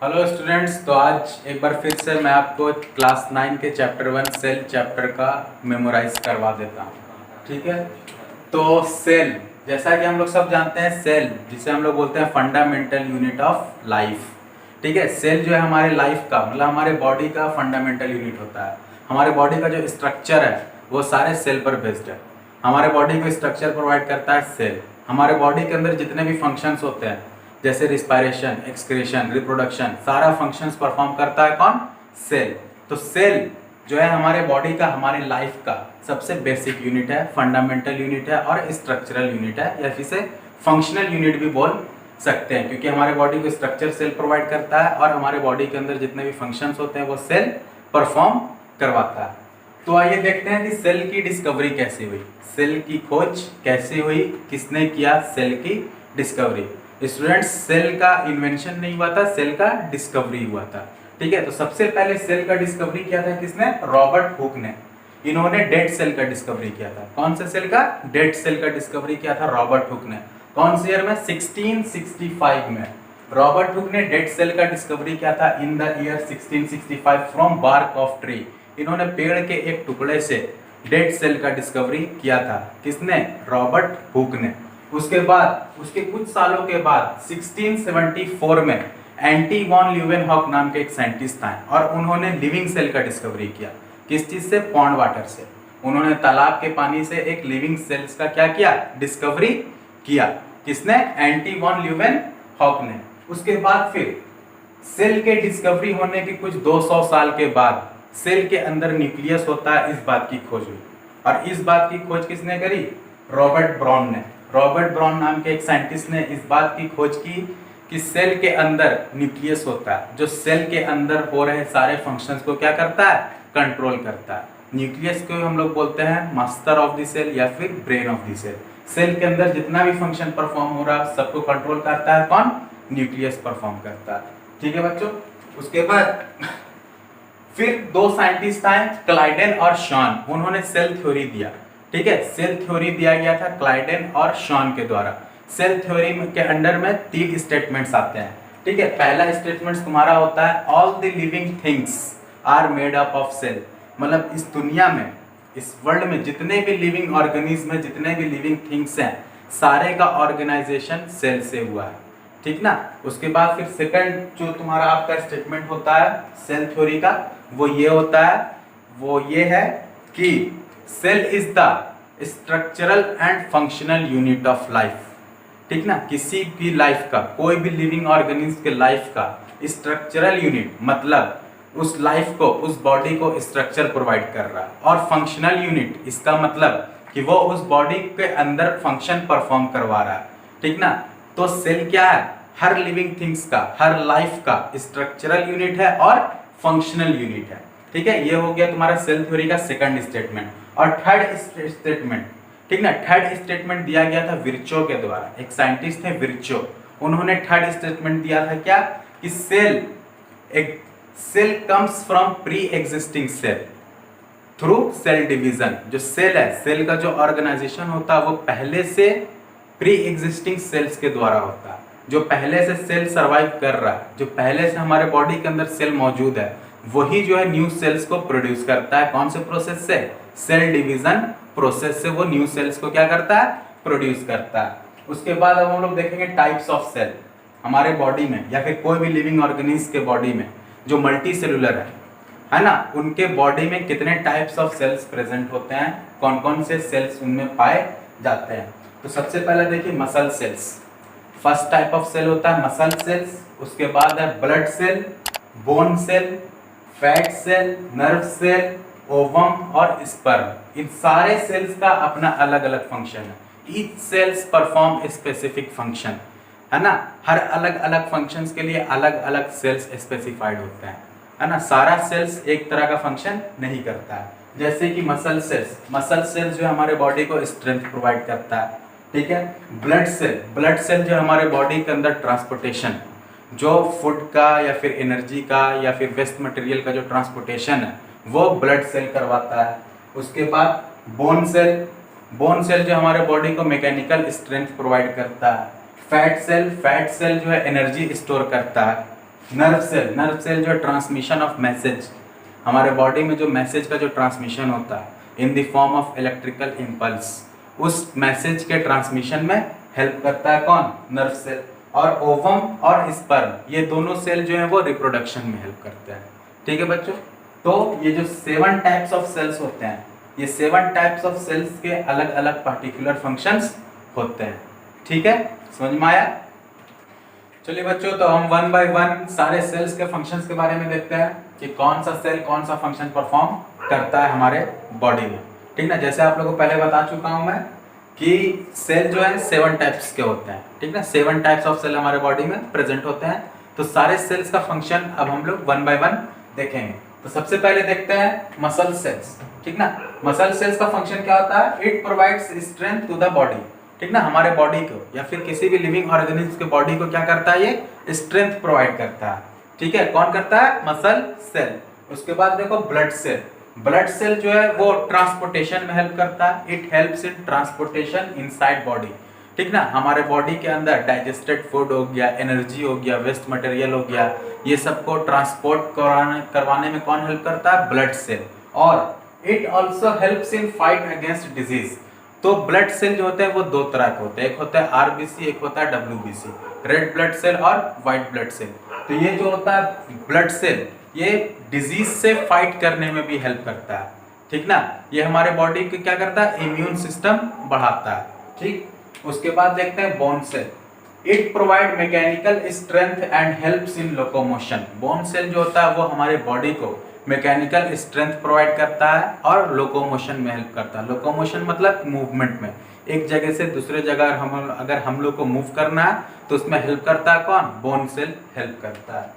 Hello students, तो आज एक बार फिर से मैं आपको क्लास 9 के चैप्टर 1 सेल चैप्टर का मेमोराइज करवा देता हूँ। ठीक है, तो सेल जैसा कि हम लोग सब जानते हैं, सेल जिसे हम लोग बोलते हैं फंडामेंटल यूनिट ऑफ लाइफ। ठीक है, सेल जो है हमारे लाइफ का मतलब हमारे बॉडी का फंडामेंटल यूनिट होता है। हमारे बॉडी का जो स्ट्रक्चर है वो सारे सेल पर बेस्ड है। हमारे बॉडी को स्ट्रक्चर प्रोवाइड करता है सेल। हमारे बॉडी के अंदर जितने भी फंक्शंस होते हैं जैसे रिस्पायरेशन, एक्सक्रीशन, रिप्रोडक्शन, सारा फंक्शंस परफॉर्म करता है कौन? सेल। तो सेल जो है हमारे बॉडी का, हमारे लाइफ का सबसे बेसिक यूनिट है, फंडामेंटल यूनिट है और स्ट्रक्चरल यूनिट है, या इसे फंक्शनल यूनिट भी बोल सकते हैं, क्योंकि हमारे बॉडी को स्ट्रक्चर सेल प्रोवाइड करता है और हमारे बॉडी के अंदर जितने भी फंक्शंस होते हैं वो सेल परफॉर्म करवाता है। तो आइए देखते हैं कि सेल की डिस्कवरी कैसे हुई, सेल की खोज कैसे हुई, किसने किया सेल की डिस्कवरी। स्टूडेंट्स, सेल का इन्वेंशन नहीं हुआ था, सेल का डिस्कवरी हुआ था। ठीक है, तो सबसे पहले सेल का डिस्कवरी किया था किसने? रॉबर्ट हुक ने। इन्होंने डेड सेल का डिस्कवरी किया था। कौन से सेल का? डेड सेल का डिस्कवरी किया था रॉबर्ट हुक ने। कौन से ईयर में? 1665 में रॉबर्ट हुक ने डेड सेल का डिस्कवरी किया था in the year 1665 from bark of tree. इन्होंने पेड़ के एक टुकड़े से डेड सेल का डिस्कवरी किया था। किसने? रॉबर्ट हुक ने। उसके बाद उसके कुछ सालों के बाद 1674 में एंटी वॉन ल्यूवेनहॉक नाम के एक साइंटिस्ट आए और उन्होंने लिविंग सेल का डिस्कवरी किया। किस चीज से? पॉन्ड वाटर से। उन्होंने तालाब के पानी से एक लिविंग सेल्स का क्या किया? डिस्कवरी किया। किसने? एंटी वॉन ल्यूवेनहॉक ने। उसके बाद फिर सेल के डिस्कवरी होने के कुछ 200 साल के बाद सेल के अंदर न्यूक्लियस होता है, इस बात की खोज हुई। और इस बात की खोज किसने करी? रॉबर्ट ब्राउन ने। रॉबर्ट ब्राउन नाम के एक साइंटिस्ट ने इस बात की खोज की कि सेल के अंदर न्यूक्लियस होता है, जो सेल के अंदर हो रहे सारे फंक्शंस को क्या करता है? कंट्रोल करता है। न्यूक्लियस को हम लोग बोलते हैं मास्टर ऑफ द सेल या फिर brain of the cell. Cell के अंदर जितना भी फंक्शन परफॉर्म हो रहा है सबको कंट्रोल करता है कौन? न्यूक्लियस परफॉर्म करता है। ठीक है बच्चों, उसके बाद फिर दो साइंटिस्ट आए, क्लाइडेन और शॉन। उन्होंने सेल थ्योरी दिया। ठीक है, सेल थ्योरी दिया गया था क्लाइडेन और शॉन के द्वारा। सेल थ्योरी के अंडर में 3 स्टेटमेंट्स आते हैं। ठीक है, पहला स्टेटमेंट तुम्हारा होता है all the living things are made up of cell. मतलब इस दुनिया में, इस वर्ल्ड में जितने भी लिविंग ऑर्गेनिज्म है, जितने भी लिविंग थिंग्स हैं, सारे का ऑर्गेनाइजेशन सेल से हुआ है। ठीक ना। उसके बाद फिर सेकंड जो तुम्हारा आपका स्टेटमेंट होता है सेल थ्योरी का, वो ये है कि cell is the structural and functional unit of life. ठीक ना, किसी भी लाइफ का, कोई भी लिविंग ऑर्गेनिज्म के लाइफ का स्ट्रक्चरल यूनिट मतलब उस लाइफ को, उस बॉडी को स्ट्रक्चर प्रोवाइड कर रहा है, और फंक्शनल यूनिट इसका मतलब कि वो उस बॉडी के अंदर फंक्शन परफॉर्म करवा रहा है। ठीक ना। तो सेल क्या है? हर लिविंग थिंग्स का, हर लाइफ का स्ट्रक्चरल यूनिट है और फंक्शनल यूनिट है। ठीक है, ये हो गया तुम्हारा सेल थ्योरी का सेकंड स्टेटमेंट। और थर्ड स्टेटमेंट, ठीक ना, थर्ड स्टेटमेंट दिया गया था विर्चो के द्वारा। एक साइंटिस्ट थे विर्चो, उन्होंने थर्ड स्टेटमेंट दिया था क्या? कि cell comes from pre existing cell through cell division. जो सेल है, सेल का जो ऑर्गेनाइजेशन होता है वो पहले से प्री एग्जिस्टिंग सेल्स के द्वारा होता है। जो पहले से सेल सर्वाइव कर रहा है, जो पहले से हमारे बॉडी के अंदर सेल मौजूद है, वही जो है न्यू सेल्स को प्रोड्यूस करता है। कौन से प्रोसेस से? सेल डिवीजन प्रोसेस से वो न्यू सेल्स को क्या करता है? प्रोड्यूस करता है। उसके बाद अब हम लोग देखेंगे टाइप्स ऑफ सेल हमारे बॉडी में, या फिर कोई भी लिविंग ऑर्गेनिज्म के बॉडी में जो मल्टी सेलुलर है ना, उनके बॉडी में कितने टाइप्स ऑफ सेल्स प्रेजेंट होते हैं, कौन कौन से सेल्स उनमें पाए जाते हैं। तो सबसे पहले देखिए muscle cells. First type of cell होता है मसल सेल्स। उसके बाद है blood cell, bone cell, fat cell, nerve cell, ovum और स्पर्म। इन सारे सेल्स का अपना अलग अलग फंक्शन है। Each cells perform specific function, है ना। हर अलग अलग फंक्शंस के लिए अलग अलग सेल्स स्पेसिफाइड होते हैं, है ना। सारा सेल्स एक तरह का फंक्शन नहीं करता है। जैसे कि मसल सेल्स जो हमारे बॉडी को स्ट्रेंथ प्रोवाइड करता है। ठीक है। ब्लड सेल जो हमारे बॉडी के अंदर ट्रांसपोर्टेशन, जो फूड का या फिर एनर्जी का या फिर वेस्ट मटेरियल का जो ट्रांसपोर्टेशन है वो ब्लड सेल करवाता है। उसके बाद बोन सेल जो हमारे बॉडी को मैकेनिकल स्ट्रेंथ प्रोवाइड करता है। फैट सेल जो है एनर्जी स्टोर करता है। नर्व सेल जो ट्रांसमिशन ऑफ मैसेज, हमारे बॉडी में जो मैसेज का जो ट्रांसमिशन होता है in the form of electrical impulse, उस मैसेज के ट्रांसमिशन में हेल्प करता है कौन? Nerve cell. और ओवम और स्पर्म ये दोनों सेल जो है वो रिप्रोडक्शन में हेल्प करते हैं। ठीक है बच्चों, तो ये जो 7 टाइप्स ऑफ सेल्स होते हैं, ये 7 टाइप्स ऑफ सेल्स के अलग अलग पार्टिकुलर फंक्शंस होते हैं। ठीक है, समझ में आया? चलिए बच्चों, तो हम 1 बाय 1 सारे सेल्स के फंक्शंस के बारे में देखते हैं कि कौन सा सेल कौन सा फंक्शन परफॉर्म करता है हमारे बॉडी में। ठीक ना, जैसे आप लोगों को पहले बता चुका हूं मैं कि सेल जो है 7 टाइप्स के होते हैं। ठीक ना, 7 टाइप्स ऑफ सेल हमारे बॉडी में प्रेजेंट होते हैं। तो सारे सेल्स का फंक्शन अब हम लोग 1 बाय 1 देखेंगे। तो सबसे पहले देखते हैं मसल सेल्स। ठीक ना, मसल सेल्स का फंक्शन क्या होता है? It provides strength to the body. ठीक ना, हमारे बॉडी को या फिर किसी भी लिविंग ऑर्गेनिज्म के बॉडी को क्या करता है? ये स्ट्रेंथ प्रोवाइड करता है। ठीक है, कौन करता है? Muscle cell. उसके बाद देखो ब्लड सेल। ब्लड सेल जो है वो ट्रांसपोर्टेशन में हेल्प करता है। It helps in transportation inside body. ठीक ना, हमारे बॉडी के अंदर डाइजेस्टेड फूड हो गया, एनर्जी हो गया, वेस्ट मटेरियल हो गया, ये सबको ट्रांसपोर्ट करवाने में कौन हेल्प करता है? Blood cell. और it also helps in fight against disease. तो ब्लड सेल जो होते हैं वो 2 तरह के होते हैं, एक होता है आरबीसी, एक होता है डब्ल्यूबीसी, रेड ब्लड सेल और व्हाइट ब्लड सेल। तो ये जो होता है ब्लड सेल, ये डिजीज से फाइट करने में भी हेल्प करता है। ठीक ना, ये हमारे बॉडी को क्या करता है? इम्यून सिस्टम बढ़ाता है। ठीक, उसके बाद देखते हैं bone cell. It provide mechanical strength and helps in locomotion. Bone cell जो होता है वो हमारे बॉडी को मैकेनिकल स्ट्रेंथ प्रोवाइड करता है और लोकोमोशन में हेल्प करता है। लोकोमोशन मतलब मूवमेंट में, एक जगह से दूसरे जगह अगर हम लोग को मूव करना है तो उसमें हेल्प करता है कौन? बोन सेल हेल्प करता है।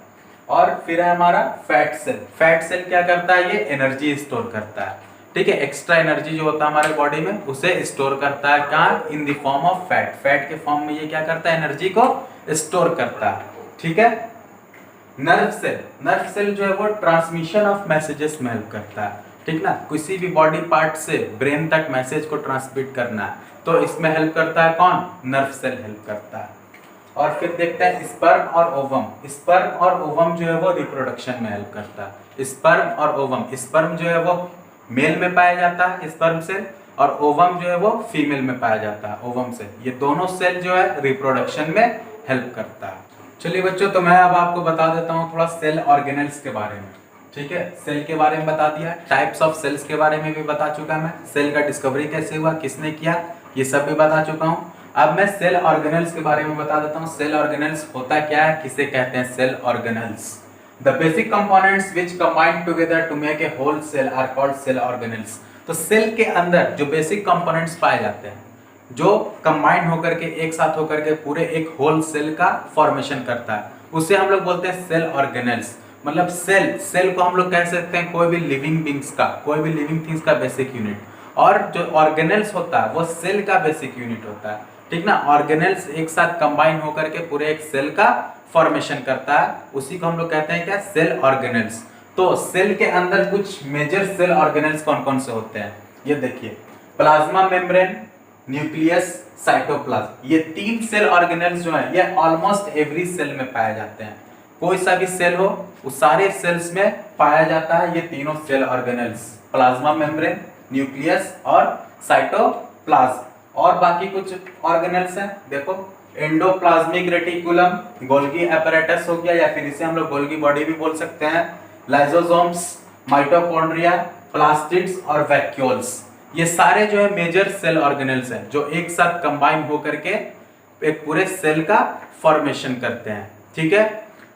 और फिर है हमारा फैट सेल। फैट सेल क्या करता है? ये एनर्जी स्टोर करता है। ठीक है, एक्स्ट्रा एनर्जी जो होता है हमारे बॉडी में उसे स्टोर करता है कहाँ? इन the form of fat. Fat के फॉर्म में ये क्या करता है? एनर्जी को स्टोर करता है। ठीक है, नर्व सेल। नर्व सेल जो है वो ट्रांसमिशन ऑफ मैसेजेस में हेल्प करता है। ठीक ना, किसी भी बॉडी पार्ट से ब्रेन तक मैसेज को ट्रांसमिट करना है तो इसमें हेल्प करता है कौन? नर्व सेल हेल्प करता है। और फिर देखते हैं स्पर्म और ओवम। स्पर्म और ओवम जो है वो रिप्रोडक्शन में हेल्प करता है। स्पर्म और ओवम, स्पर्म जो है वो मेल में पाया जाता है स्पर्म सेल, और ओवम जो है वो फीमेल में पाया जाता है ओवम सेल। ये दोनों सेल जो है रिप्रोडक्शन में हेल्प करता है। चलिए बच्चों, तो मैं अब आपको बता देता हूँ थोड़ा सेल ऑर्गेनेल्स के बारे में। ठीक है, सेल के बारे में बता दिया, टाइप्स ऑफ सेल्स के बारे में भी बता चुका मैं, सेल का डिस्कवरी कैसे हुआ, किसने किया, ये सब भी बता चुका हूँ। अब मैं सेल ऑर्गेनेल्स के बारे में बता देता हूँ। सेल ऑर्गेनेल्स होता क्या है, किसे कहते हैं cell organelles? The basic components which combine together to make a whole cell are called cell organelles. तो सेल के अंदर जो बेसिक कंपोनेंट्स पाए जाते हैं, जो कंबाइन होकर के एक साथ होकर के पूरे एक होल सेल का फॉर्मेशन करता है, उसे हम लोग बोलते हैं सेल ऑर्गेनेल्स। मतलब सेल को हम लोग कह सकते हैं कोई भी लिविंग बींग्स का, कोई भी लिविंग थिंग्स का बेसिक यूनिट। और जो ऑर्गेनेल्स होता है वो सेल का बेसिक यूनिट होता है। ठीक ना, ऑर्गेनेल्स एक साथ कंबाइन होकर के पूरे एक सेल का फॉर्मेशन करता है, उसी को हम लोग कहते हैं क्या? Cell organelles. तो सेल के अंदर कुछ मेजर सेल ऑर्गेनेल्स कौन कौन से होते हैं ये देखिए। प्लाज्मा मेम्ब्रेन, न्यूक्लियस, साइटोप्लाज्म, ये 3 सेल ऑर्गेनेल्स जो है ये ऑलमोस्ट एवरी सेल में पाए जाते हैं। कोई सा भी सेल हो उस सारे सेल्स में पाया जाता है ये तीनों cell organelles, plasma membrane, nucleus और साइटोप्लाज्म। और बाकी कुछ ऑर्गेनेल्स हैं, देखो एंडोप्लाज्मिक रेटिकुलम, गोल्गी apparatus हो गया, या फिर इसे हम लोग गोल्गी बॉडी भी बोल सकते हैं, लाइसोसोम्स, माइटोकॉन्ड्रिया, प्लास्टिड्स और वैक्यूल्स। ये सारे जो है मेजर सेल ऑर्गेनेल्स हैं जो एक साथ कंबाइन होकर के एक पूरे सेल का फॉर्मेशन करते हैं। ठीक है,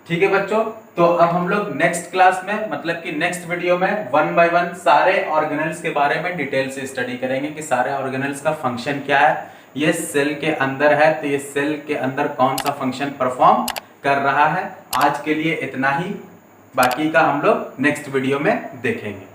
ठीक है बच्चों, तो अब हम लोग नेक्स्ट क्लास में, मतलब कि नेक्स्ट वीडियो में 1 बाय 1 सारे ऑर्गेनेल्स के बारे में डिटेल से स्टडी करेंगे कि सारे ऑर्गेनेल्स का फंक्शन क्या है, ये सेल के अंदर है तो ये सेल के अंदर कौन सा फंक्शन परफॉर्म कर रहा है। आज के लिए इतना ही, बाकी का हम लोग नेक्स्ट वीडियो में देखेंगे।